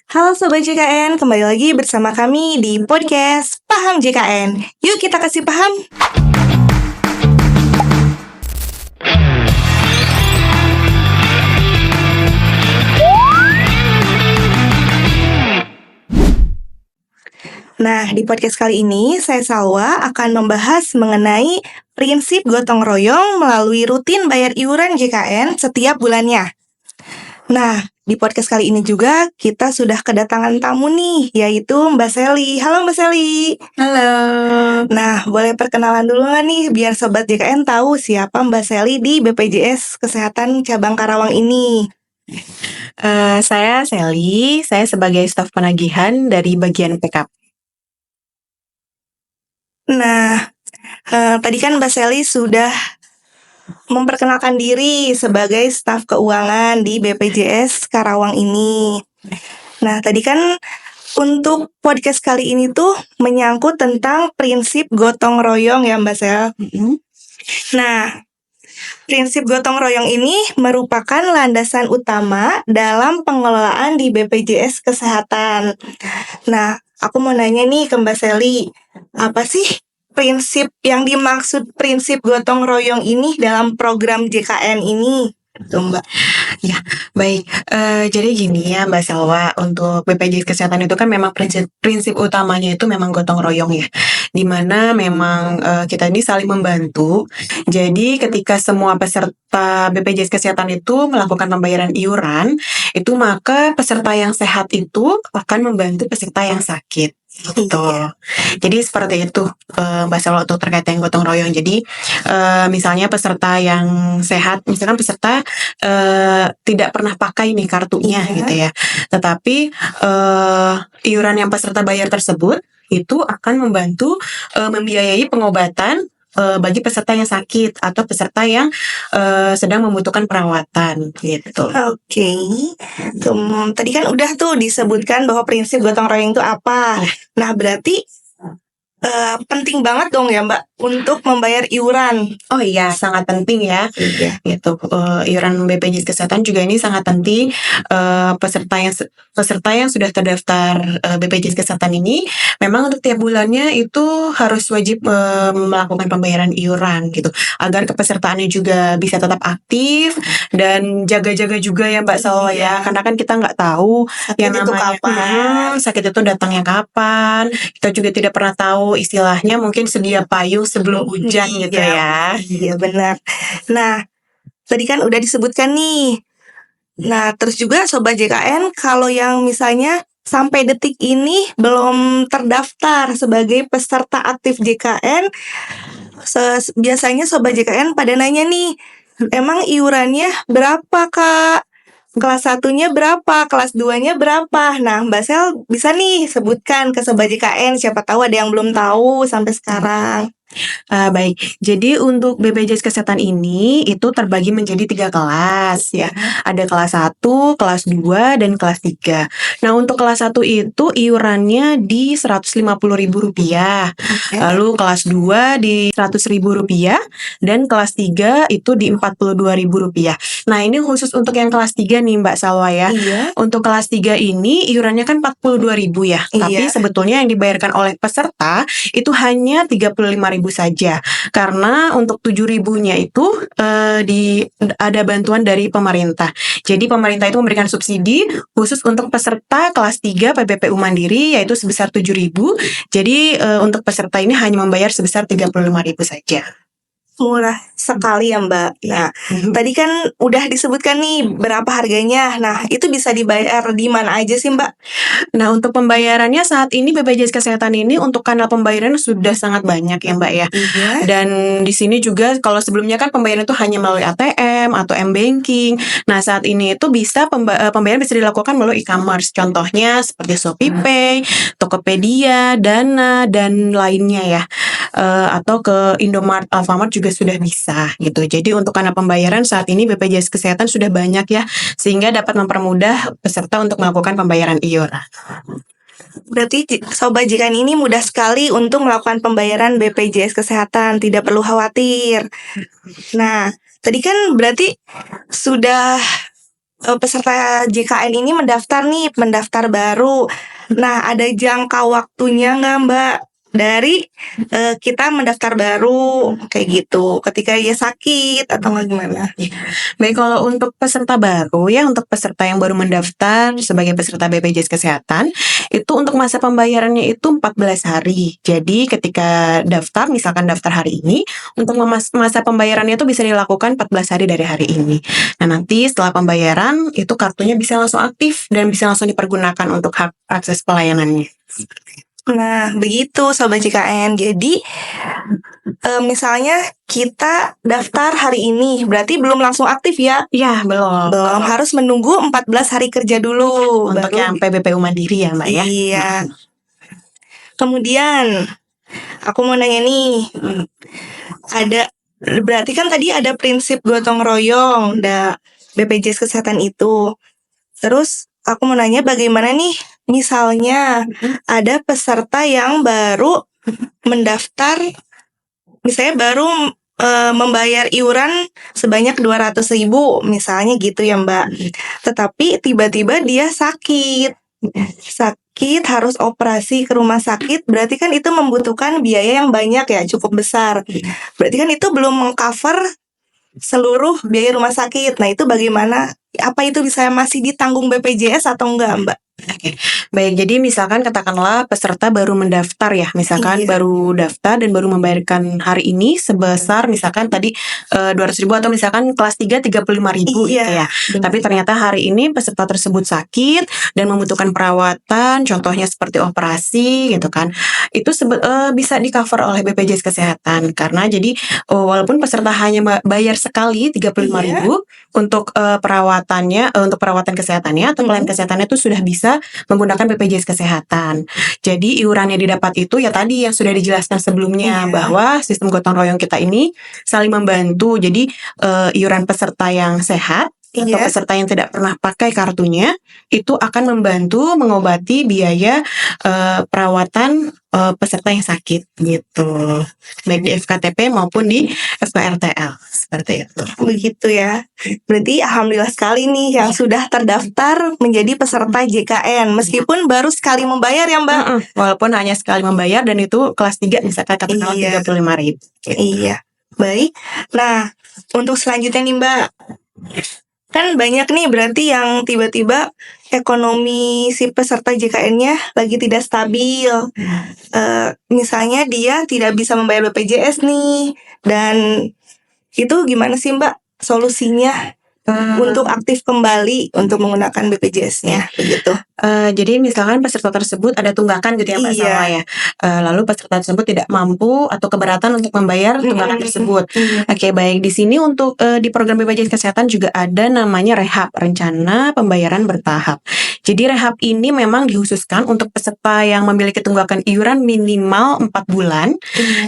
Halo Sobat JKN, kembali lagi bersama kami di podcast Paham JKN. Yuk kita kasih paham. Nah, di podcast kali ini saya Salwa akan membahas mengenai prinsip gotong royong melalui rutin bayar iuran JKN setiap bulannya. Nah, di podcast kali ini juga kita sudah kedatangan tamu nih, yaitu Mbak Seli. Halo Mbak Seli. Halo. Nah, boleh perkenalan dulu nggak nih biar Sobat JKN tahu siapa Mbak Seli di BPJS Kesehatan Cabang Karawang ini. Saya Sally, saya sebagai staf penagihan dari bagian PKP. Nah, tadi kan Mbak Seli sudah memperkenalkan diri sebagai staf keuangan di BPJS Karawang ini. Nah, tadi kan untuk podcast kali ini tuh menyangkut tentang prinsip gotong royong ya Mbak Sel. Nah, prinsip gotong royong ini merupakan landasan utama dalam pengelolaan di BPJS Kesehatan. Nah, aku mau nanya nih ke Mbak Seli, apa sih prinsip yang dimaksud prinsip gotong royong ini dalam program JKN ini? Tuh Mbak. Ya, baik. Jadi gini ya Mbak Salwa, untuk BPJS Kesehatan itu kan memang prinsip utamanya itu memang gotong royong ya, dimana memang kita ini saling membantu. Jadi ketika semua peserta BPJS Kesehatan itu melakukan pembayaran iuran, itu maka peserta yang sehat itu akan membantu peserta yang sakit. Betul. Jadi seperti itu Mbak Salwa untuk terkait dengan gotong royong. Jadi misalnya peserta yang sehat, misalkan peserta tidak pernah pakai nih kartunya gitu ya. Tetapi iuran yang peserta bayar tersebut itu akan membantu membiayai pengobatan bagi peserta yang sakit atau peserta yang sedang membutuhkan perawatan gitu. Oke. Tadi kan udah tuh disebutkan bahwa prinsip gotong royong itu apa. Nah, berarti penting banget dong ya Mbak untuk membayar iuran. Oh iya, sangat penting ya. Iya. Gitu. Iuran BPJS Kesehatan juga ini sangat penting. Peserta yang sudah terdaftar BPJS Kesehatan ini memang untuk tiap bulannya itu harus wajib melakukan pembayaran iuran gitu, agar kepesertaannya juga bisa tetap aktif dan jaga-jaga juga ya Mbak Salwa ya, karena kan kita nggak tahu Sakit yang itu namanya kapan? sakit itu datangnya kapan. Kita juga tidak pernah tahu, istilahnya mungkin sedia payung sebelum hujan gitu ya. Iya benar. Nah, tadi kan udah disebutkan nih. Nah, terus juga Sobat JKN, kalau yang misalnya sampai detik ini belum terdaftar sebagai peserta aktif JKN, biasanya Sobat JKN pada nanya nih, emang iurannya berapa Kak? Kelas 1-nya berapa? Kelas 2-nya berapa? Nah, Mbak Sel bisa nih sebutkan ke Sobat JKN, siapa tahu ada yang belum tahu sampai sekarang. Baik, jadi untuk BPJS Kesehatan ini itu terbagi menjadi 3 kelas ya. Ada kelas 1, kelas 2, dan kelas 3. Nah, untuk kelas 1 itu iurannya di Rp150.000. Lalu kelas 2 di Rp100.000 dan kelas 3 itu di Rp42.000. Nah, ini khusus untuk yang kelas 3 nih Mbak Salwa ya. Iya. Untuk kelas 3 ini iurannya kan Rp42.000 ya. Tapi sebetulnya yang dibayarkan oleh peserta itu hanya Rp35.000 saja, karena untuk 7.000-nya itu ada bantuan dari pemerintah. Jadi pemerintah itu memberikan subsidi khusus untuk peserta kelas 3 PPPU Mandiri, yaitu sebesar 7.000. Jadi untuk peserta ini hanya membayar sebesar Rp35.000 saja. Murah sekali ya Mbak. Nah, tadi kan udah disebutkan nih berapa harganya. Nah, itu bisa dibayar di mana aja sih Mbak? Nah, untuk pembayarannya saat ini BPJS Kesehatan ini untuk kanal pembayaran sudah sangat banyak ya Mbak ya. Iya. Dan di sini juga kalau sebelumnya kan pembayaran itu hanya melalui ATM atau M-Banking. Nah, saat ini itu bisa pembayaran bisa dilakukan melalui e-commerce. Contohnya seperti ShopeePay, Tokopedia, Dana, dan lainnya ya. Atau ke Indomart, Alfamart juga sudah bisa gitu. Jadi untuk kanal pembayaran saat ini BPJS Kesehatan sudah banyak ya, sehingga dapat mempermudah peserta untuk melakukan pembayaran iuran. Berarti Sobat JKN ini mudah sekali untuk melakukan pembayaran BPJS Kesehatan, tidak perlu khawatir. Nah, tadi kan berarti sudah peserta JKN ini mendaftar baru. Nah, ada jangka waktunya nggak Mbak? Dari kita mendaftar baru kayak gitu, ketika dia sakit atau nggak gimana? Baik, kalau untuk peserta baru ya, untuk peserta yang baru mendaftar sebagai peserta BPJS Kesehatan, itu untuk masa pembayarannya itu 14 hari. Jadi ketika daftar, misalkan daftar hari ini, untuk masa pembayarannya itu bisa dilakukan 14 hari dari hari ini. Nah, nanti setelah pembayaran, itu kartunya bisa langsung aktif dan bisa langsung dipergunakan untuk hak akses pelayanannya. Nah, begitu Sobat JKN. Jadi, misalnya kita daftar hari ini, berarti belum langsung aktif ya? Iya, belum. Belum, harus menunggu 14 hari kerja dulu. Untuk baru yang PBPU Mandiri ya, Mbak ya? Iya. Kemudian, aku mau nanya nih, berarti kan tadi ada prinsip gotong royong, BPJS Kesehatan itu. Terus aku mau nanya bagaimana nih, misalnya ada peserta yang baru mendaftar, misalnya baru membayar iuran sebanyak 200.000 misalnya gitu ya Mbak. Tetapi tiba-tiba dia sakit, harus operasi ke rumah sakit, berarti kan itu membutuhkan biaya yang banyak ya, cukup besar. Berarti kan itu belum mengcover seluruh biaya rumah sakit. Nah, itu bagaimana? Apa itu bisa masih ditanggung BPJS atau enggak, Mbak? Oke, baik. Jadi misalkan katakanlah peserta baru mendaftar ya, misalkan Iya. baru daftar dan baru membayarkan hari ini sebesar misalkan tadi 200.000 atau misalkan kelas 3 35.000 gitu ya. Tapi ternyata hari ini peserta tersebut sakit dan membutuhkan perawatan, contohnya seperti operasi gitu kan. Itu bisa di-cover oleh BPJS Kesehatan karena jadi walaupun peserta hanya bayar sekali 35.000 untuk perawatannya, untuk perawatan kesehatannya atau pelayanan kesehatannya itu sudah bisa menggunakan BPJS Kesehatan. Jadi iuran yang didapat itu ya tadi yang sudah dijelaskan sebelumnya bahwa sistem gotong royong kita ini saling membantu. Jadi iuran peserta yang sehat atau peserta yang tidak pernah pakai kartunya itu akan membantu mengobati biaya perawatan peserta yang sakit gitu, baik di FKTP maupun di FKRTL seperti itu. Begitu ya. Berarti alhamdulillah sekali nih yang sudah terdaftar menjadi peserta JKN meskipun baru sekali membayar ya Mbak. Walaupun hanya sekali membayar dan itu kelas 3 misalkan katakanlah 35.000. Iya. Baik. Nah, untuk selanjutnya nih Mbak, kan banyak nih berarti yang tiba-tiba ekonomi si peserta JKN-nya lagi tidak stabil. Misalnya dia tidak bisa membayar BPJS nih, dan itu gimana sih Mbak solusinya untuk aktif kembali untuk menggunakan BPJS-nya begitu? Jadi misalkan peserta tersebut ada tunggakan gitu ya Mbak Salwa ya. Lalu peserta tersebut tidak mampu atau keberatan untuk membayar tunggakan tersebut. Oke, baik. Di sini untuk di program BPJS Kesehatan juga ada namanya rehab, rencana pembayaran bertahap. Jadi rehab ini memang dikhususkan untuk peserta yang memiliki tunggakan iuran minimal 4 bulan.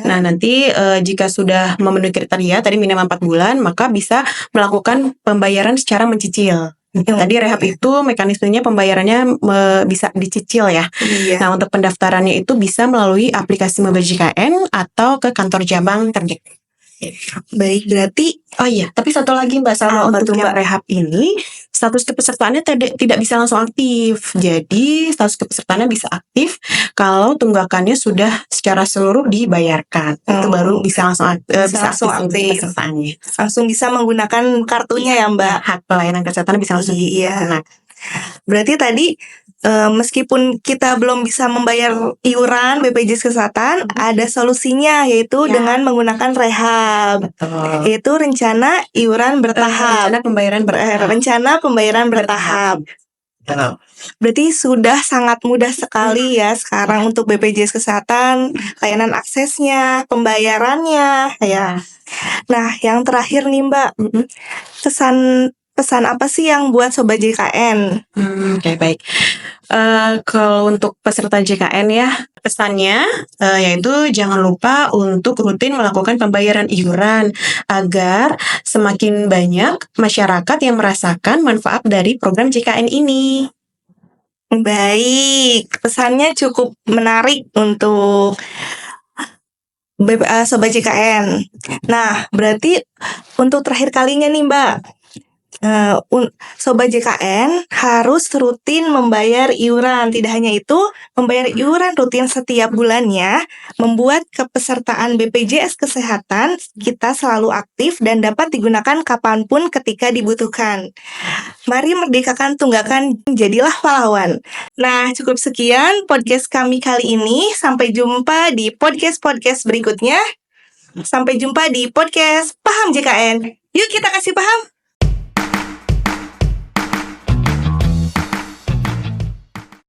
Nah, nanti jika sudah memenuhi kriteria tadi minimal 4 bulan, maka bisa melakukan pembayaran secara mencicil. Tadi rehab itu mekanismenya pembayarannya bisa dicicil ya. Nah, untuk pendaftarannya itu bisa melalui aplikasi Mobile JKN atau ke kantor cabang terdekat. Baik, berarti tapi satu lagi Mbak Salwa, untuk yang rehab ini status kepesertaannya tidak bisa langsung aktif. Jadi status kepesertaannya bisa aktif kalau tunggakannya sudah secara seluruh dibayarkan. Itu baru bisa langsung bisa aktif pesertaannya. Langsung bisa menggunakan kartunya ya Mbak. Hak pelayanan kesehatan bisa langsung digunakan. Berarti tadi meskipun kita belum bisa membayar iuran BPJS Kesehatan, ada solusinya yaitu dengan menggunakan rehab. Yaitu rencana iuran bertahap. Rencana pembayaran bertahap. Berarti sudah sangat mudah sekali ya sekarang untuk BPJS Kesehatan, layanan aksesnya, pembayarannya ya. Nah, yang terakhir nih Mbak, pesan apa sih yang buat Sobat JKN? Oke, baik. Kalau untuk peserta JKN ya, pesannya yaitu jangan lupa untuk rutin melakukan pembayaran iuran agar semakin banyak masyarakat yang merasakan manfaat dari program JKN ini. Baik, pesannya cukup menarik untuk Sobat JKN. Nah, berarti untuk terakhir kalinya nih Mbak, Sobat JKN harus rutin membayar iuran. Tidak hanya itu, membayar iuran rutin setiap bulannya membuat kepesertaan BPJS Kesehatan kita selalu aktif dan dapat digunakan kapanpun ketika dibutuhkan. Mari merdekakan tunggakan, jadilah pahlawan. Nah, cukup sekian podcast kami kali ini. Sampai jumpa di podcast-podcast berikutnya. Sampai jumpa di podcast Paham JKN. Yuk kita kasih paham.